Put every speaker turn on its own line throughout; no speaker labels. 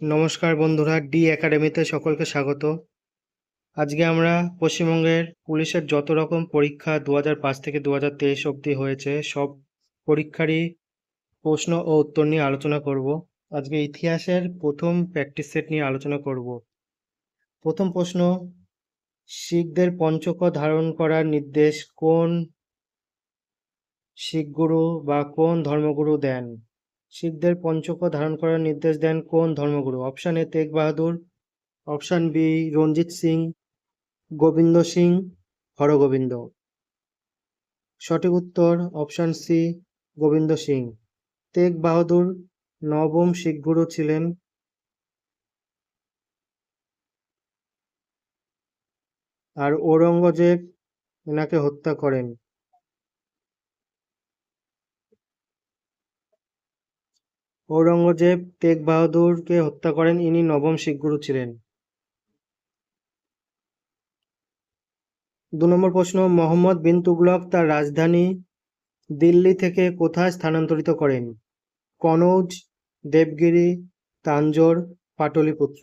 নমস্কার বন্ধুরা, ডি একাডেমিতে সকলকে স্বাগত। আজকে আমরা পশ্চিমবঙ্গের পুলিশের যত রকম পরীক্ষা 2005 থেকে 2023 অবধি হয়েছে সব পরীক্ষারই প্রশ্ন ও উত্তর নিয়ে আলোচনা করব। আজকে ইতিহাসের প্রথম প্র্যাকটিস সেট নিয়ে আলোচনা করব। প্রথম প্রশ্ন, শিখদের পঞ্চক ধারণ করার নির্দেশ কোন শিখ গুরু বা কোন ধর্মগুরু দেন? শিখদের পঞ্চক ধারণ করার নির্দেশ দেন কোন ধর্মগুরু? Option A Tegh Bahadur, option B Ranjit Singh, Gobind Singh, Hargobind. সঠিক উত্তর অপশন সি গোবিন্দ সিং। তেগ বাহাদুর নবম শিখ গুরু ছিলেন। আর ঔরঙ্গজেব এনাকে হত্যা করেন। ঔরঙ্গজেব তেগ বাহাদুরকে হত্যা করেন, ইনি নবম শিখ গুরু ছিলেন। 2 নম্বর প্রশ্ন, মোহাম্মদ বিন তুগলক তার রাজধানী দিল্লি থেকে কোথায় স্থানান্তরিত করেন? কনৌজ, দেবগিরি, তাঞ্জোর, পাটলিপুত্র।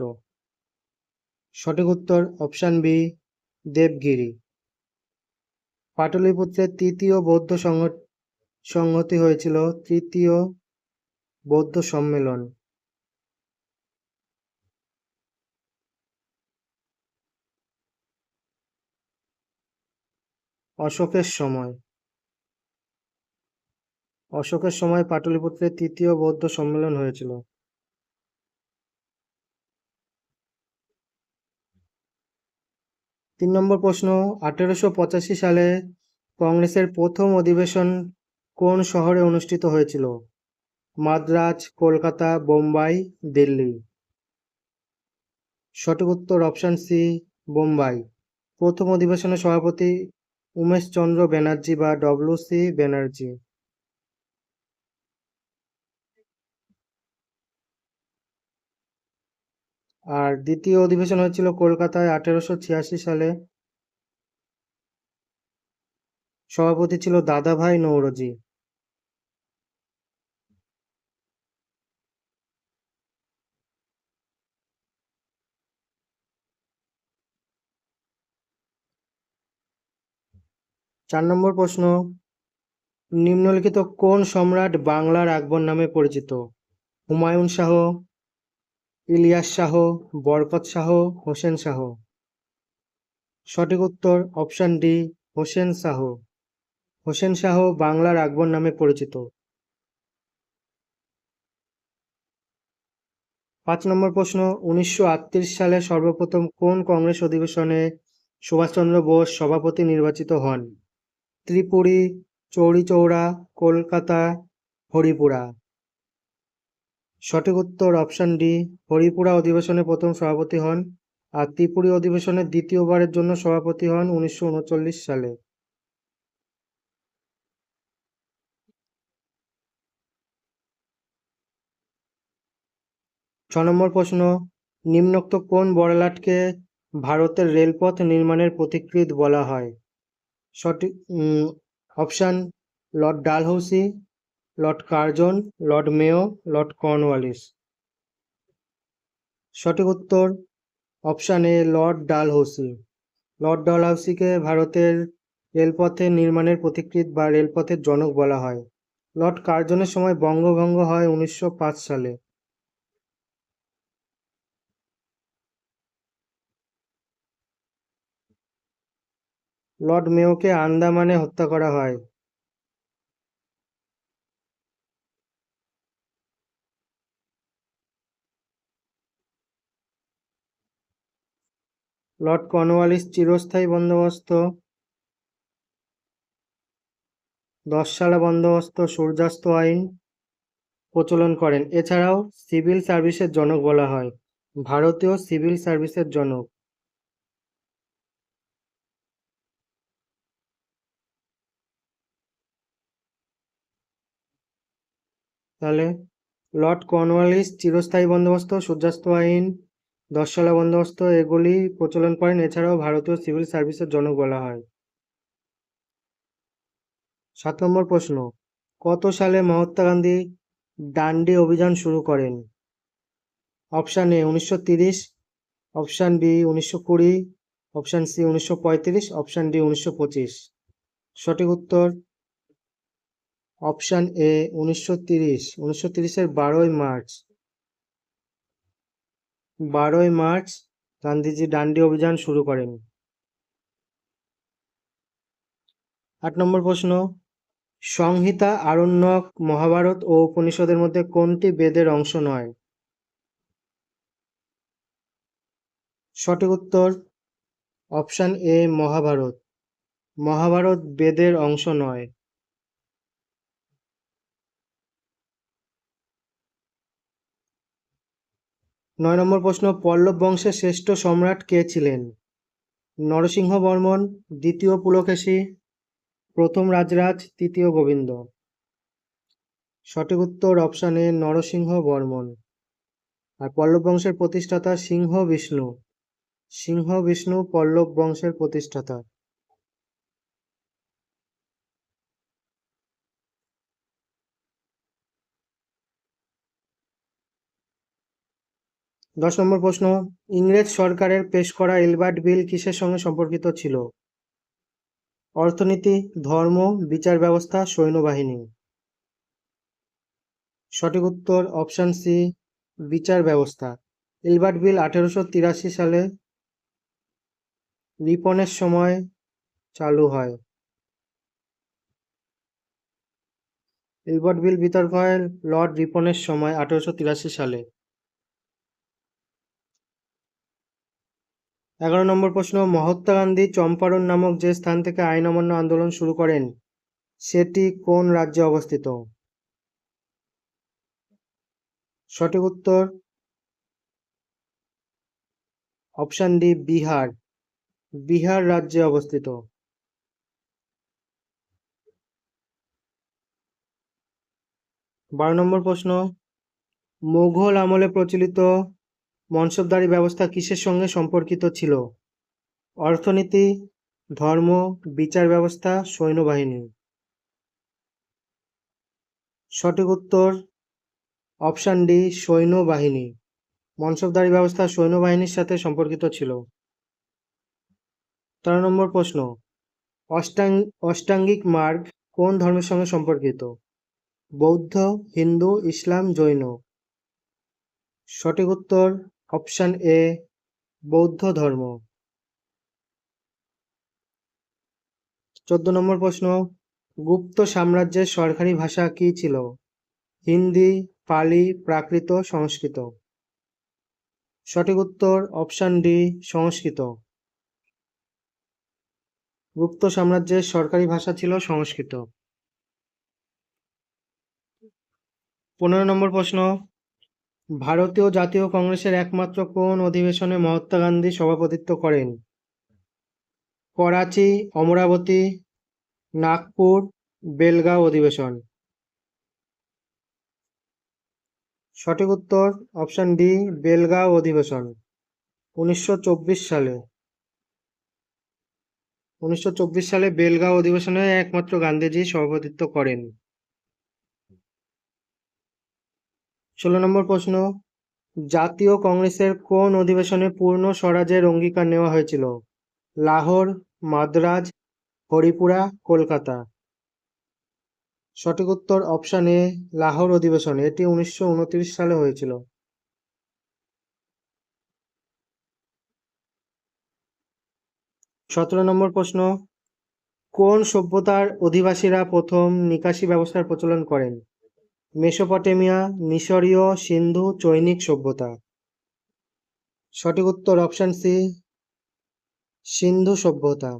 সঠিক উত্তর অপশন বি দেবগিরি। পাটলিপুত্রের তৃতীয় বৌদ্ধ সংহতি হয়েছিল তৃতীয় বৌদ্ধ সম্মেলন। অশোকের সময় পাটলিপুত্রের তৃতীয় বৌদ্ধ সম্মেলন হয়েছিল। 3 নম্বর প্রশ্ন, 1885 সালে কংগ্রেসের প্রথম অধিবেশন কোন শহরে অনুষ্ঠিত হয়েছিল? মাদ্রাজ, কলকাতা, বোম্বাই, দিল্লি। সঠিক উত্তর অপশন সি বোম্বাই। প্রথম অধিবেশনের সভাপতি উমেশ চন্দ্র ব্যানার্জি বা ডব্লিউ.সি. ব্যানার্জি। আর দ্বিতীয় অধিবেশন হয়েছিল কলকাতায় 1886 সালে। সভাপতি ছিল দাদাভাই নৌরোজি। চার নম্বর প্রশ্ন, নিম্নলিখিত কোন সম্রাট বাংলার আকবর নামে পরিচিত? হুমায়ুন শাহ, ইলিয়াস শাহ, বরকত শাহ, হোসেন শাহ। সঠিক উত্তর অপশন ডি হোসেন শাহ। হোসেন শাহ বাংলার আকবর নামে পরিচিত। 5 নম্বর প্রশ্ন, 1938 সালে সর্বপ্রথম কোন কংগ্রেস অধিবেশনে সুভাষচন্দ্র বোস সভাপতি নির্বাচিত হন? ত্রিপুরী, চৌরিচৌরা, কলকাতা, হরিপুরা। সঠিক উত্তর অপশন ডি হরিপুরা অধিবেশনে প্রথম সভাপতি হন। আর ত্রিপুরী অধিবেশনে দ্বিতীয়বারের জন্য সভাপতি হন 1939 সালে। 6 নম্বর প্রশ্ন, নিম্নোক্ত কোন বড়লাটকে ভারতের রেলপথ নির্মাণের পথিকৃৎ বলা হয়? সঠিক option Lord Dalhousie, Lord Curzon, Lord Mayo, Lord Cornwallis. সঠিক উত্তর option A Lord Dalhousie. Lord ডালহৌসিকে ভারতের রেলপথের নির্মাণের পথিকৃৎ বা রেলপথের জনক বলা হয়। লর্ড কার্জনের সময় বঙ্গভঙ্গ হয় 1905 সালে। লর্ড মেয়োকে আন্দামানে হত্যা করা হয়। লর্ড কর্নওয়ালিস চিরস্থায়ী বন্দোবস্ত, 10 সালা বন্দোবস্ত, সূর্যাস্ত আইন প্রচলন করেন। এছাড়াও সিভিল সার্ভিসের জনক বলা হয়। ভারতীয় সিভিল সার্ভিসের জনক। তাহলে লর্ড কর্নওয়ালিস চিরস্থায়ী বন্দোবস্ত, সূর্যাস্ত আইন, 10 সালা বন্দোবস্ত এগুলি প্রচলন করেন। এছাড়াও ভারতীয় সিভিল সার্ভিসের জনক বলা হয়। 7 নম্বর প্রশ্ন, কত সালে মহাত্মা গান্ধী ডান্ডি অভিযান শুরু করেন? Option A 1930, option B 1920, option C 1935, option D 1925। সঠিক উত্তর অপশান এ 1930। 1930-এর 12ই মার্চ গান্ধীজি ডান্ডি অভিযান শুরু করেন। 8 নম্বর প্রশ্ন, সংহিতা, আরণ্যক, মহাভারত ও উপনিষদের মধ্যে কোনটি বেদের অংশ নয়? সঠিক উত্তর অপশান এ মহাভারত। মহাভারত বেদের অংশ নয়। 9 নম্বর প্রশ্ন, পল্লব বংশের শ্রেষ্ঠ সম্রাট কে ছিলেন? নরসিংহ বর্মন, দ্বিতীয় পুলকেশী, প্রথম রাজরাজ, তৃতীয় গোবিন্দ। সঠিক উত্তর অপশান এ নরসিংহ বর্মন। আর পল্লব বংশের প্রতিষ্ঠাতা সিংহ বিষ্ণু। সিংহ বিষ্ণু পল্লব বংশের প্রতিষ্ঠাতা। 10 নম্বর প্রশ্ন, ইংরেজ সরকারের পেশ করা এলবার্ট বিল কিসের সঙ্গে সম্পর্কিত ছিল? অর্থনীতি, ধর্ম, বিচার ব্যবস্থা, সৈন্যবাহিনী। সঠিক উত্তর অপশান সি বিচার ব্যবস্থা। এলবার্ট বিল 1883 সালে রিপনের সময় চালু হয়। এলবার্ট বিল বিতর্ক হয় লর্ড রিপনের সময় 1883 সালে। 11 নম্বর প্রশ্ন, মহাত্মা গান্ধী চম্পারণ নামক যে স্থান থেকে আইন অমান্য আন্দোলন শুরু করেন সেটি কোন রাজ্যে অবস্থিত? সঠিক উত্তর অপশান ডি বিহার। বিহার রাজ্যে অবস্থিত। 12 নম্বর প্রশ্ন, মুঘল আমলে প্রচলিত মনসবদারি ব্যবস্থা কিসের সঙ্গে সম্পর্কিত ছিল? অর্থনীতি, ধর্ম, বিচার ব্যবস্থা, সৈন্যবাহিনী। সঠিক উত্তর অপশান ডি সৈন্যবাহিনী। মনসবদারি ব্যবস্থা সৈন্যবাহিনীর সাথে সম্পর্কিত ছিল। 13 নম্বর প্রশ্ন, অষ্টাঙ্গিক মার্গ কোন ধর্মের সঙ্গে সম্পর্কিত? বৌদ্ধ, হিন্দু, ইসলাম, জৈন। সঠিক উত্তর অপশান এ বৌদ্ধ ধর্ম। 14 নম্বর প্রশ্ন, গুপ্ত সাম্রাজ্যের সরকারি ভাষা কি ছিল? হিন্দি, পালি, প্রাকৃত, সংস্কৃত। সঠিক উত্তর অপশান ডি সংস্কৃত। গুপ্ত সাম্রাজ্যের সরকারি ভাষা ছিল সংস্কৃত। 15 নম্বর প্রশ্ন, ভারতীয় জাতীয় কংগ্রেসের একমাত্র কোন অধিবেশনে মহাত্মা গান্ধী সভাপতিত্ব করেন? করাচি, অমরাবতী, নাগপুর, বেলগাঁও অধিবেশন। সঠিক উত্তর অপশান ডি বেলগাঁও অধিবেশন। 1924 সালে। 1924 সালে বেলগাঁও অধিবেশনে একমাত্র গান্ধীজি সভাপতিত্ব করেন। 16 নম্বর প্রশ্ন, জাতীয় কংগ্রেসের কোন অধিবেশনে পূর্ণ স্বরাজের অঙ্গীকার নেওয়া হয়েছিল? লাহোর, মাদ্রাজ, হরিপুরা, কলকাতা। সঠিক উত্তর অপশান এ লাহোর অধিবেশন। এটি 1929 সালে হয়েছিল। 17 নম্বর প্রশ্ন, কোন সভ্যতার অধিবাসীরা প্রথম নিকাশি ব্যবস্থার প্রচলন করেন? মেসোপটেমিয়া, মিশরীয়, সিন্ধু, চৈনিক সভ্যতা। সঠিক উত্তর অপশান সি সিন্ধু সভ্যতা।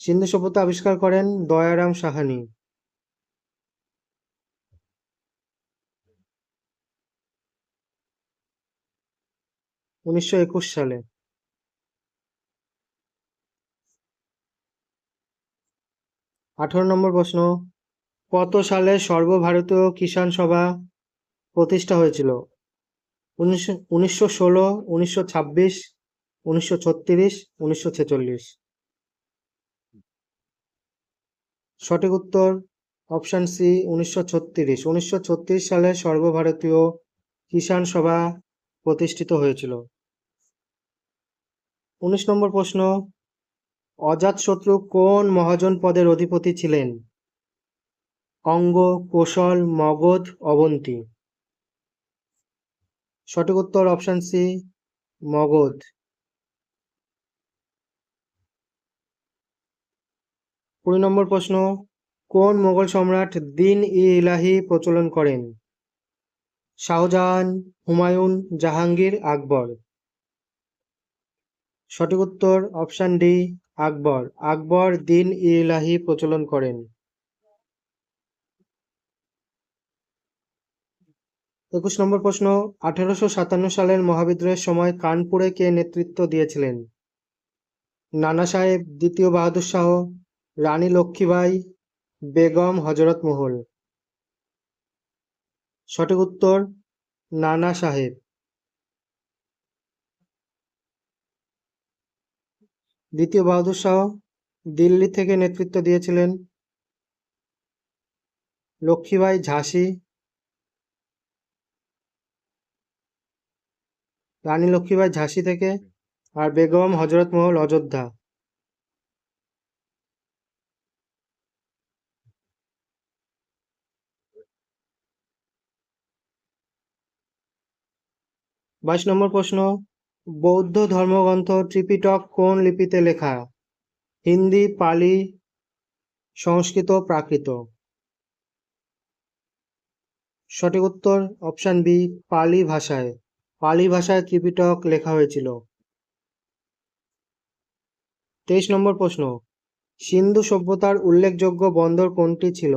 সিন্ধু সভ্যতা আবিষ্কার করেন দয়ারাম সাহানি। 1921 সালে। 18 নম্বর প্রশ্ন, কত সালে সর্বভারতীয় কিষাণ সভা প্রতিষ্ঠা হয়েছিল? 1916, 1926, 1936, 1946। সঠিক উত্তর অপশান সি 1936। 1936 সালে সর্বভারতীয় কিষাণ সভা প্রতিষ্ঠিত হয়েছিল। 19 নম্বর প্রশ্ন, অজাতশত্রু কোন মহাজন পদের অধিপতি ছিলেন? অঙ্গ, কোশল, মগধ, অবন্তী। সঠিক উত্তর অপশন সি, মগধ। 20 নম্বর প্রশ্ন, কোন মোগল সম্রাট দিন-ই-ইলাহি প্রচলন করেন? শাহজাহান, হুমায়ুন, জাহাঙ্গীর, আকবর। সঠিক উত্তর অপশন ডি, আকবর। আকবর দিন-ই-ইলাহি প্রচলন করেন। 21 নম্বর প্রশ্ন, 1857 সালের মহাবিদ্রোহের সময় কানপুরে কে নেতৃত্ব দিয়েছিলেন? নানা সাহেব, দ্বিতীয় বাহাদুর শাহ, রানী লক্ষ্মীবাঈ, বেগম হযরত মহল। সঠিক উত্তর নানা সাহেব। দ্বিতীয় বাহাদুর শাহ দিল্লি থেকে নেতৃত্ব দিয়েছিলেন। লক্ষ্মীবাঈ ঝাঁসি, রানী লক্ষ্মীবাঈ ঝাঁসি থেকে, আর বেগম হযরত মহল অযোধ্যা। 22 নম্বর প্রশ্ন, বৌদ্ধ ধর্মগ্রন্থ ত্রিপিটক কোন লিপিতে লেখা? হিন্দি, পালি, সংস্কৃত, প্রাকৃত। সঠিক উত্তর অপশন বি, পালি ভাষায়। পালি ভাষায় ত্রিপিটক লেখা হয়েছিল। 23 নম্বর প্রশ্ন, সিন্ধু সভ্যতার উল্লেখযোগ্য বন্দর কোনটি ছিল?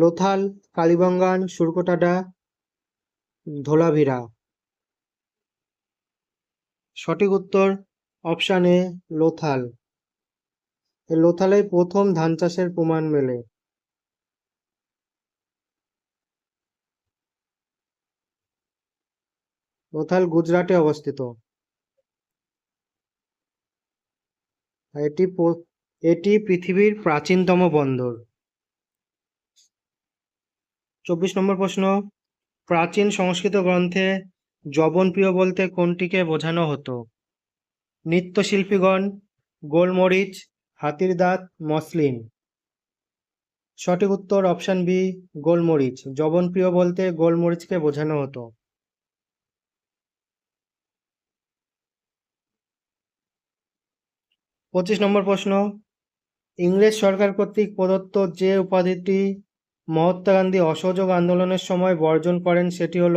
লোথাল, কালিবঙ্গান, সুরকোটাডা, ধোলাভিরা। সঠিক উত্তর অপশন এ, লোথাল। এই লোথালেই প্রথম ধান চাষের প্রমাণ মেলে। লোথাল গুজরাটে অবস্থিত। আর এটি পৃথিবীর প্রাচীনতম বন্দর। 24 নম্বর প্রশ্ন, প্রাচীন সংস্কৃত গ্রন্থে জবনপ্রিয় বলতে কোনটিকে বোঝানো হতো? নৃত্যশিল্পীগণ, গোলমরিচ, হাতির দাঁত, মসলিন। সঠিক উত্তর অপশন বি, গোলমরিচ। জবনপ্রিয় বলতে গোলমরিচকে বোঝানো হতো। 25 নম্বর প্রশ্ন, ইংরেজ সরকার কর্তৃক প্রদত্ত যে উপাধিটি মহাত্মা গান্ধী অসহযোগ আন্দোলনের সময় বর্জন করেন সেটি হল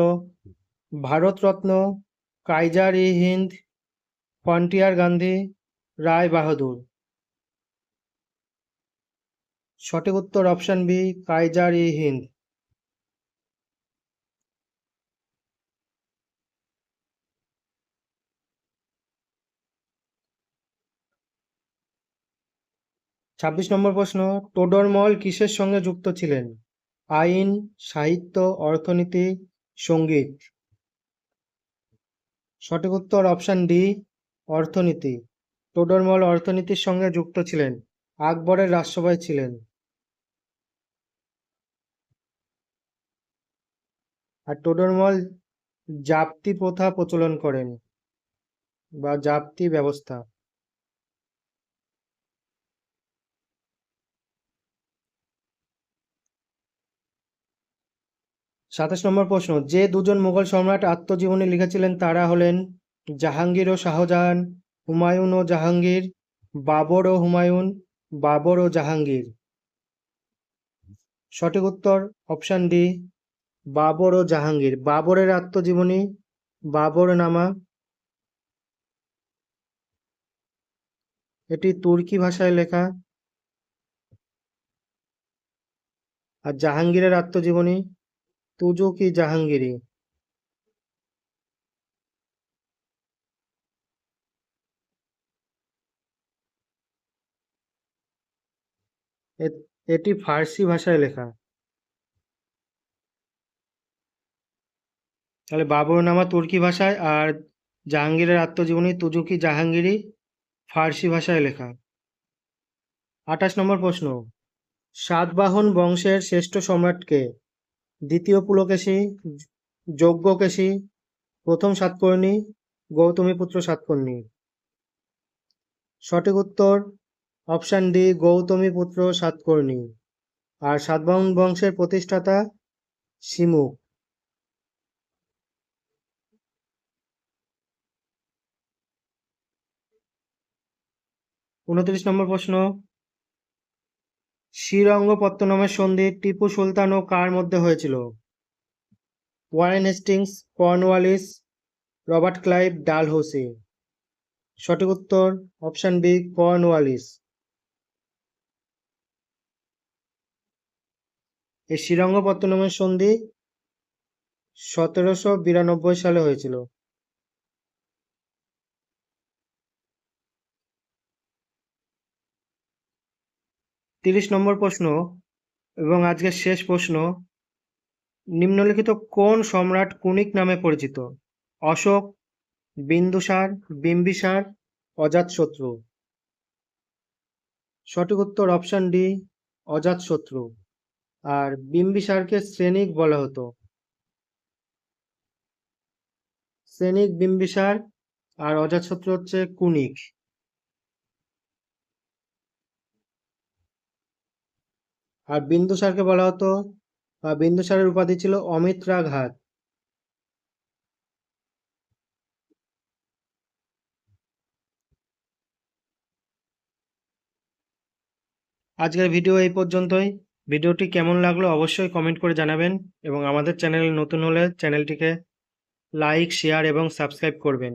ভারতরত্ন, কাইজার-ই-হিন্দ, ফ্রন্টিয়ার গান্ধী, রায় বাহাদুর। সঠিক উত্তর অপশন বি, কাইজার-ই-হিন্দ। ছাব্বিশ নম্বর প্রশ্ন, টোডরমল কিসের সঙ্গে যুক্ত ছিলেন? আইন, সাহিত্য, অর্থনীতি, সঙ্গীত। সঠিক উত্তর অপশন ডি, অর্থনীতি। টোডরমল অর্থনীতির সঙ্গে যুক্ত ছিলেন। আকবরের রাজসভায় ছিলেন। আর টোডরমল জাপ্তি প্রথা প্রচলন করেন বা জাপ্তি ব্যবস্থা। 27 নম্বর প্রশ্ন, যে দুজন মুঘল সম্রাট আত্মজীবনী লিখেছিলেন তারা হলেন জাহাঙ্গীর ও শাহজাহান, হুমায়ুন ও জাহাঙ্গীর, বাবর ও হুমায়ুন, বাবর ও জাহাঙ্গীর। সঠিক উত্তর অপশন ডি, বাবর ও জাহাঙ্গীর। বাবরের আত্মজীবনী বাবরনামা, এটি তুর্কি ভাষায় লেখা। আর জাহাঙ্গীরের আত্মজীবনী তুজুক-ই-জাহাঙ্গীরি। এটি ফার্সি ভাষায় লেখা। তাহলে বাবরনামা তুর্কি ভাষায় আর জাহাঙ্গীরের আত্মজীবনী তুজুক-ই-জাহাঙ্গীরি ফার্সি ভাষায় লেখা। 28 নম্বর প্রশ্ন, সাতবাহন বংশের শ্রেষ্ঠ সম্রাট কে? দ্বিতীয় পুলকেশী, যজ্ঞকেশী, প্রথম সাতকর্ণী গৌতমীপুত্র সাতকর্ণী। সঠিক উত্তর অপশান ডি, গৌতমীপুত্র সাতকর্ণী। আর সাতবাহন বংশের প্রতিষ্ঠাতা শিমুখ। 29 নম্বর প্রশ্ন, শ্রীরঙ্গপত্তনমের সন্ধি টিপু সুলতান ও কার মধ্যে হয়েছিল? Warren Hastings, Cornwallis, Robert Clive, Dalhousie. সঠিক উত্তর অপশান বি, কর্নওয়ালিস। এই শ্রীরঙ্গপত্তনমের সন্ধি 1792 সালে হয়েছিল। 30 নম্বর প্রশ্ন এবং আজকের শেষ প্রশ্ন, নিম্নলিখিত কোন সম্রাট কুনিক নামে পরিচিত? অশোক, বিন্দুসার, বিম্বিসার, অজাতশত্রু। সঠিক উত্তর অপশান ডি, অজাতশত্রু। আর বিম্বিসারকে শ্রেনিক বলা হতো। শ্রেনিক বিম্বিসার, আর অজাতশত্রু হচ্ছে কুনিক। আর বিন্দুসারকে বলা হতো, বা বিন্দুসারের উপাধি ছিল অমিত্রাঘাত। আজকের ভিডিও এই পর্যন্তই। ভিডিওটি কেমন লাগলো অবশ্যই কমেন্ট করে জানাবেন এবং আমাদের চ্যানেলে নতুন হলে চ্যানেলটিকে লাইক, শেয়ার এবং সাবস্ক্রাইব করবেন।